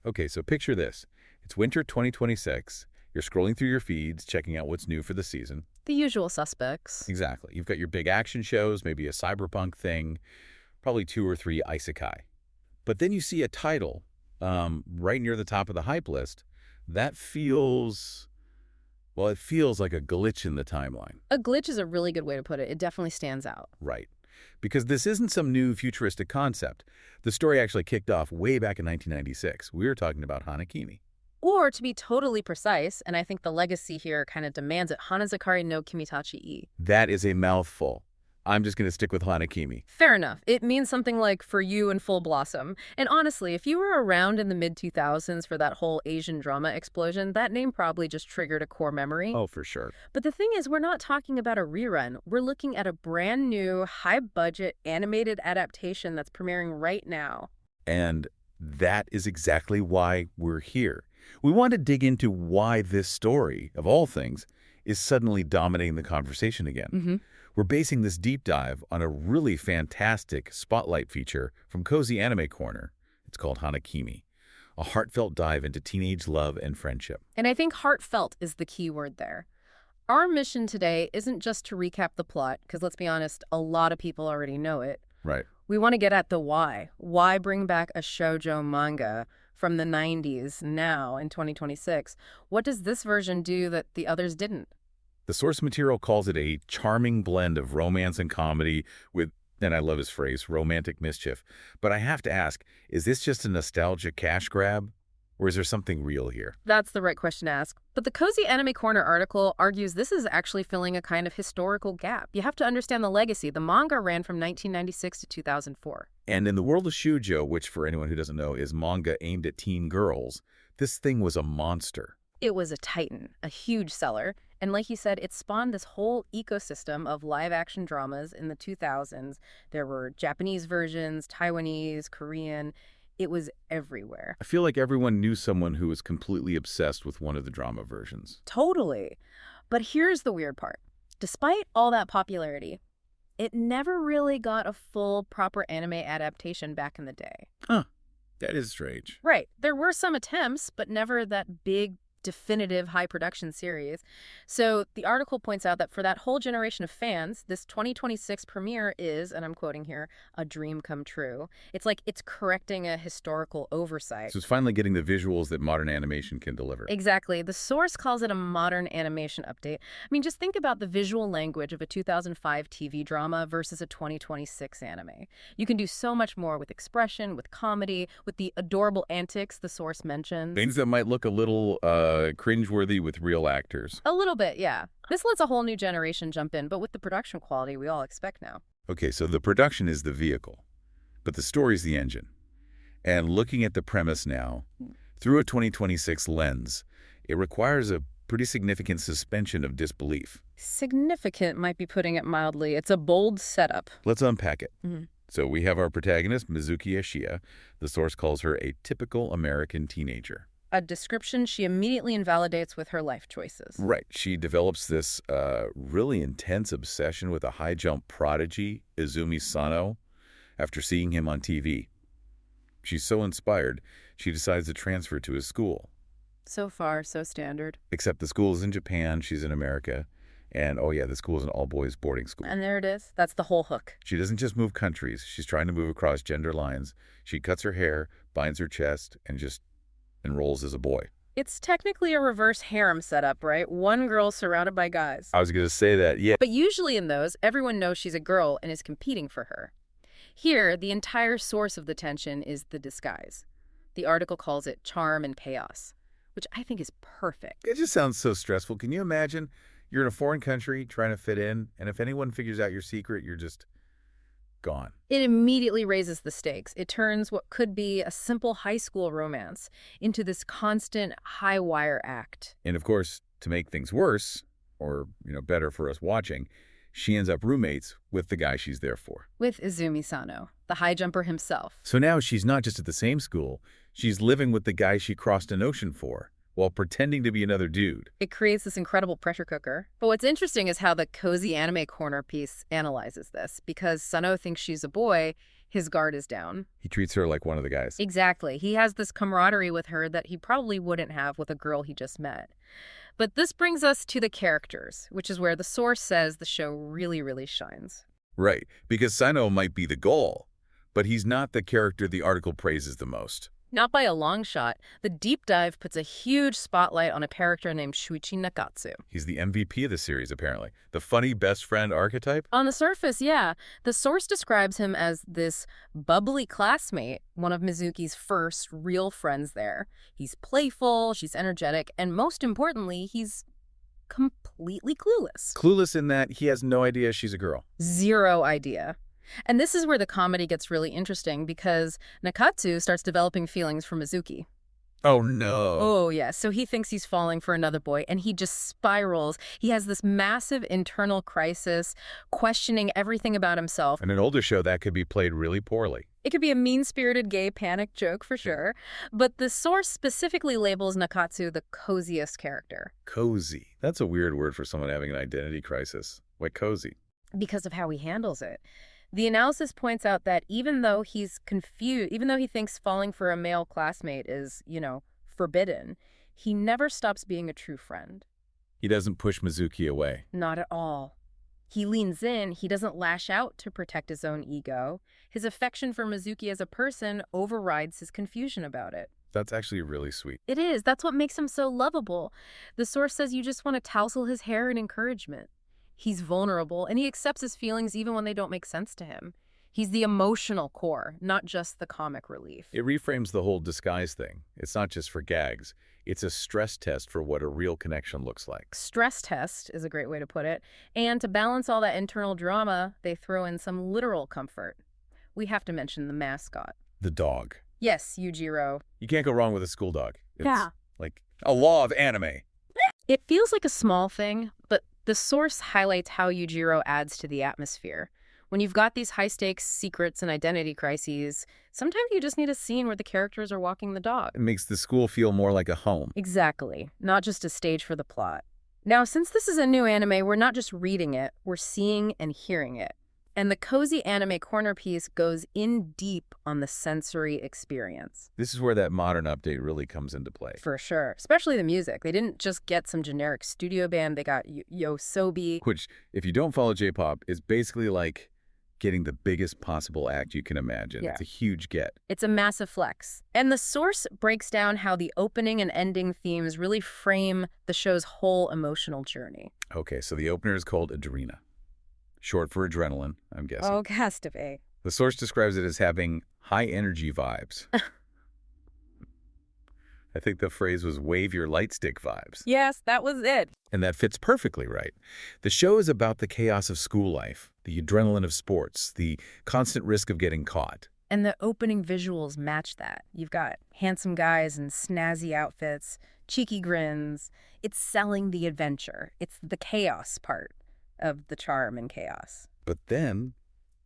Okay, so picture this. It's winter 2026. You're scrolling through your feeds, checking out what's new for the season. The usual suspects. Exactly. You've got your big action shows, maybe a cyberpunk thing, probably 2 or 3 isekai. But then you see a title right near the top of the hype list that feels, well, it feels like a glitch in the timeline. A glitch is a really good way to put it. It definitely stands out. Right. Because this isn't some new futuristic concept. The story actually kicked off way back in 1996. We were talking about Hanakimi. Or, to be totally precise, and I think the legacy here kind of demands it, Hanazakari no Kimitachi-e. That is a mouthful. I'm just going to stick with Hanakimi. Fair enough. It means something like for you in full blossom. And honestly, if you were around in the mid-2000s for that whole Asian drama explosion, that name probably just triggered a core memory. Oh, for sure. But the thing is, we're not talking about a rerun. We're looking at a brand new, high-budget animated adaptation that's premiering right now. And that is exactly why we're here. We want to dig into why this story, of all things, is suddenly dominating the conversation again. We're basing this deep dive on a really fantastic spotlight feature from Cozy Anime Corner. It's called Hana-Kimi, a heartfelt dive into teenage love and friendship. And I think heartfelt is the key word there. Our mission today isn't just to recap the plot, because let's be honest, a lot of people already know it. Right. We want to get at the why. Why bring back a shoujo manga from the 90s now in 2026? What does this version do that the others didn't? The source material calls it a charming blend of romance and comedy with, and I love his phrase, romantic mischief. But I have to ask, is this just a nostalgia cash grab? Or is there something real here? That's the right question to ask. But the Cozy Anime Corner article argues this is actually filling a kind of historical gap. You have to understand the legacy. The manga ran from 1996 to 2004. And in the world of shoujo, which for anyone who doesn't know is manga aimed at teen girls, this thing was a monster. It was a titan, a huge seller. And like you said, it spawned this whole ecosystem of live-action dramas in the 2000s. There were Japanese versions, Taiwanese, Korean. It was everywhere. I feel like everyone knew someone who was completely obsessed with one of the drama versions. Totally. But here's the weird part. Despite all that popularity, it never really got a full, proper anime adaptation back in the day. Huh. That is strange. Right. There were some attempts, but never that big, definitive high production series. So the article points out that for that whole generation of fans, this 2026 premiere is, and I'm quoting here, a dream come true. It's like it's correcting a historical oversight. So it's finally getting the visuals that modern animation can deliver. Exactly. The source calls it a modern animation update. I mean, just think about the visual language of a 2005 TV drama versus a 2026 anime. You can do so much more with expression, with comedy, with the adorable antics the source mentions. Things that might look a little cringeworthy with real actors. A little bit, yeah. This lets a whole new generation jump in, but with the production quality we all expect now. Okay, so the production is the vehicle, but the story's the engine. And looking at the premise now, through a 2026 lens, it requires a pretty significant suspension of disbelief. Significant might be putting it mildly. It's a bold setup. Let's unpack it. So we have our protagonist, Mizuki Ashiya. The source calls her a typical American teenager. A description she immediately invalidates with her life choices. Right. She develops this really intense obsession with a high jump prodigy, Izumi Sano, after seeing him on TV. She's so inspired, she decides to transfer to his school. So far, so standard. Except the school is in Japan, she's in America, and oh yeah, the school is an all-boys boarding school. And there it is. That's the whole hook. She doesn't just move countries, she's trying to move across gender lines. She cuts her hair, binds her chest, and just enrolls as a boy. It's technically a reverse harem setup, right? One girl surrounded by guys. I was going to say that, yeah. But usually in those, everyone knows she's a girl and is competing for her. Here, the entire source of the tension is the disguise. The article calls it charm and chaos, which I think is perfect. It just sounds so stressful. Can you imagine? You're in a foreign country trying to fit in, and if anyone figures out your secret, you're just gone. It immediately raises the stakes. It turns what could be a simple high school romance into this constant high-wire act. And of course, to make things worse, or better for us watching, she ends up roommates with the guy she's there for. With Izumi Sano, the high jumper himself. So now she's not just at the same school, she's living with the guy she crossed an ocean for, while pretending to be another dude. It creates this incredible pressure cooker. But what's interesting is how the cozy anime corner piece analyzes this. Because Sano thinks she's a boy, his guard is down. He treats her like one of the guys. Exactly. He has this camaraderie with her that he probably wouldn't have with a girl he just met. But this brings us to the characters, which is where the source says the show really, really shines. Right, because Sano might be the goal, but he's not the character the article praises the most. Not by a long shot. The deep dive puts a huge spotlight on a character named Shuichi Nakatsu. He's the MVP of the series, apparently. The funny best friend archetype? On the surface, yeah. The source describes him as this bubbly classmate, one of Mizuki's first real friends there. He's playful, she's energetic, and most importantly, he's completely clueless. Clueless in that he has no idea she's a girl. Zero idea. And this is where the comedy gets really interesting because Nakatsu starts developing feelings for Mizuki. Oh, no. Oh, yeah. So he thinks he's falling for another boy, and he just spirals. He has this massive internal crisis, questioning everything about himself. In an older show, that could be played really poorly. It could be a mean-spirited gay panic joke for sure, but the source specifically labels Nakatsu the coziest character. Cozy. That's a weird word for someone having an identity crisis. Why cozy? Because of how he handles it. The analysis points out that even though he's confused, even though he thinks falling for a male classmate is, forbidden, he never stops being a true friend. He doesn't push Mizuki away. Not at all. He leans in, he doesn't lash out to protect his own ego. His affection for Mizuki as a person overrides his confusion about it. That's actually really sweet. It is. That's what makes him so lovable. The source says you just want to tousle his hair in encouragement. He's vulnerable, and he accepts his feelings even when they don't make sense to him. He's the emotional core, not just the comic relief. It reframes the whole disguise thing. It's not just for gags. It's a stress test for what a real connection looks like. Stress test is a great way to put it. And to balance all that internal drama, they throw in some literal comfort. We have to mention the mascot. The dog. Yes, Yujiro. You can't go wrong with a school dog. It's like a law of anime. It feels like a small thing, but the source highlights how Yujiro adds to the atmosphere. When you've got these high-stakes secrets and identity crises, sometimes you just need a scene where the characters are walking the dog. It makes the school feel more like a home. Exactly. Not just a stage for the plot. Now, since this is a new anime, we're not just reading it, we're seeing and hearing it. And the cozy anime corner piece goes in deep on the sensory experience. This is where that modern update really comes into play. For sure. Especially the music. They didn't just get some generic studio band, they got YOASOBI. Which, if you don't follow J-pop, is basically like getting the biggest possible act you can imagine. Yeah. It's a huge get. It's a massive flex. And the source breaks down how the opening and ending themes really frame the show's whole emotional journey. Okay, so the opener is called Adrena. Short for adrenaline, I'm guessing. Oh, has to be. The source describes it as having high-energy vibes. I think the phrase was wave your light stick vibes. Yes, that was it. And that fits perfectly right. The show is about the chaos of school life, the adrenaline of sports, the constant risk of getting caught. And the opening visuals match that. You've got handsome guys in snazzy outfits, cheeky grins. It's selling the adventure. It's the chaos part of the charm and chaos. But then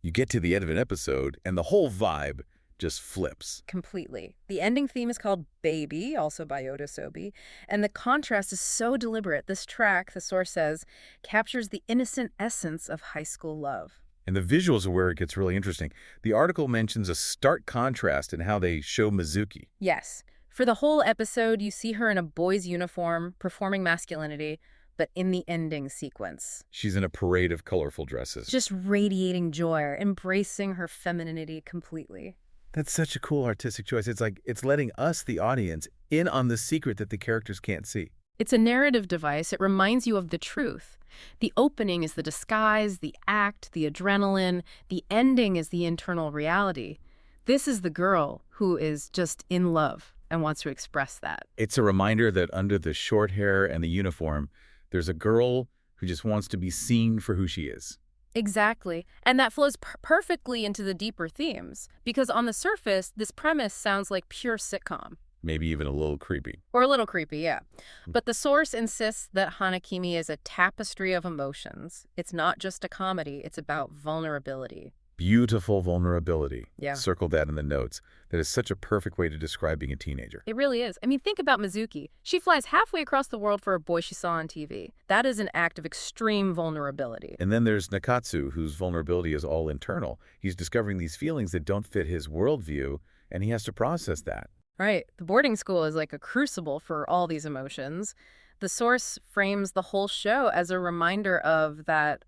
you get to the end of an episode and the whole vibe just flips. Completely. The ending theme is called Baby, also by YOASOBI, and the contrast is so deliberate. This track, the source says, captures the innocent essence of high school love. And the visuals are where it gets really interesting. The article mentions a stark contrast in how they show Mizuki. Yes. For the whole episode, you see her in a boy's uniform, performing masculinity, but in the ending sequence, She's in a parade of colorful dresses. just radiating joy, embracing her femininity completely. That's such a cool artistic choice. It's like it's letting us, the audience, in on the secret that the characters can't see. It's a narrative device. It reminds you of the truth. The opening is the disguise, the act, the adrenaline. The ending is the internal reality. This is the girl who is just in love and wants to express that. It's a reminder that under the short hair and the uniform, there's a girl who just wants to be seen for who she is. Exactly. And that flows perfectly into the deeper themes, because on the surface, this premise sounds like pure sitcom. Maybe even a little creepy. Or a little creepy, yeah. But the source insists that Hana-Kimi is a tapestry of emotions. It's not just a comedy, it's about vulnerability. Beautiful vulnerability. Yeah. Circle that in the notes. That is such a perfect way to describe being a teenager. It really is. I mean, think about Mizuki. She flies halfway across the world for a boy she saw on TV. That is an act of extreme vulnerability. And then there's Nakatsu, whose vulnerability is all internal. He's discovering these feelings that don't fit his worldview, and he has to process that. Right. The boarding school is like a crucible for all these emotions. The source frames the whole show as a reminder of that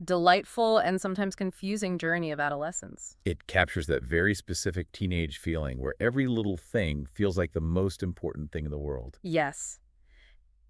delightful and sometimes confusing journey of adolescence. It captures that very specific teenage feeling where every little thing feels like the most important thing in the world. Yes.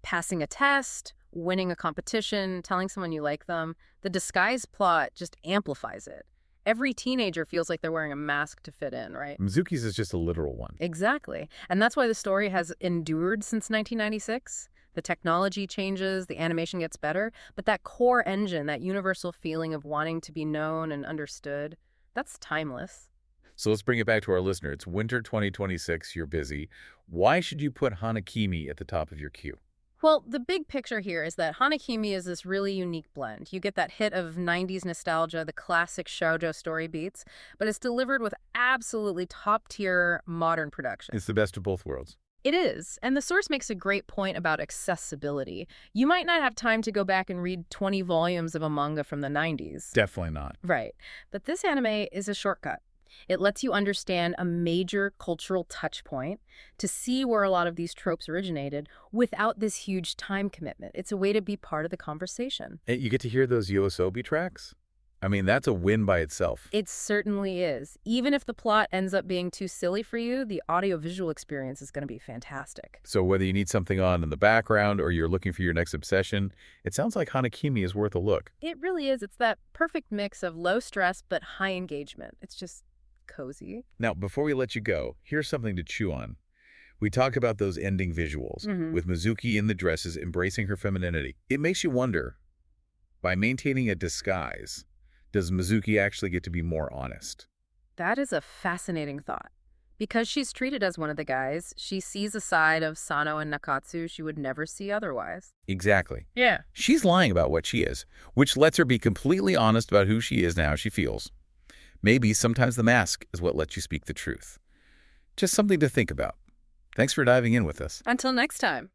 Passing a test, winning a competition, telling someone you like them, the disguise plot just amplifies it. Every teenager feels like they're wearing a mask to fit in, right? Mizuki's is just a literal one. Exactly. And that's why the story has endured since 1996. The technology changes, the animation gets better, but that core engine, that universal feeling of wanting to be known and understood, that's timeless. So let's bring it back to our listener. It's winter 2026. You're busy. Why should you put Hana-Kimi at the top of your queue? Well, the big picture here is that Hanakimi is this really unique blend. You get that hit of 90s nostalgia, the classic shoujo story beats, but it's delivered with absolutely top-tier modern production. It's the best of both worlds. It is, and the source makes a great point about accessibility. You might not have time to go back and read 20 volumes of a manga from the 90s. Definitely not. Right, but this anime is a shortcut. It lets you understand a major cultural touch point to see where a lot of these tropes originated without this huge time commitment. It's a way to be part of the conversation. And you get to hear those YOASOBI tracks? I mean, that's a win by itself. It certainly is. Even if the plot ends up being too silly for you, the audiovisual experience is going to be fantastic. So whether you need something on in the background or you're looking for your next obsession, it sounds like Hana-Kimi is worth a look. It really is. It's that perfect mix of low stress but high engagement. It's just cozy. Now, before we let you go, here's something to chew on. We talk about those ending visuals, with Mizuki in the dresses embracing her femininity. It makes you wonder, by maintaining a disguise, does Mizuki actually get to be more honest? That is a fascinating thought. Because she's treated as one of the guys, she sees a side of Sano and Nakatsu she would never see otherwise. Exactly. Yeah. She's lying about what she is, which lets her be completely honest about who she is and how she feels. Maybe sometimes the mask is what lets you speak the truth. Just something to think about. Thanks for diving in with us. Until next time.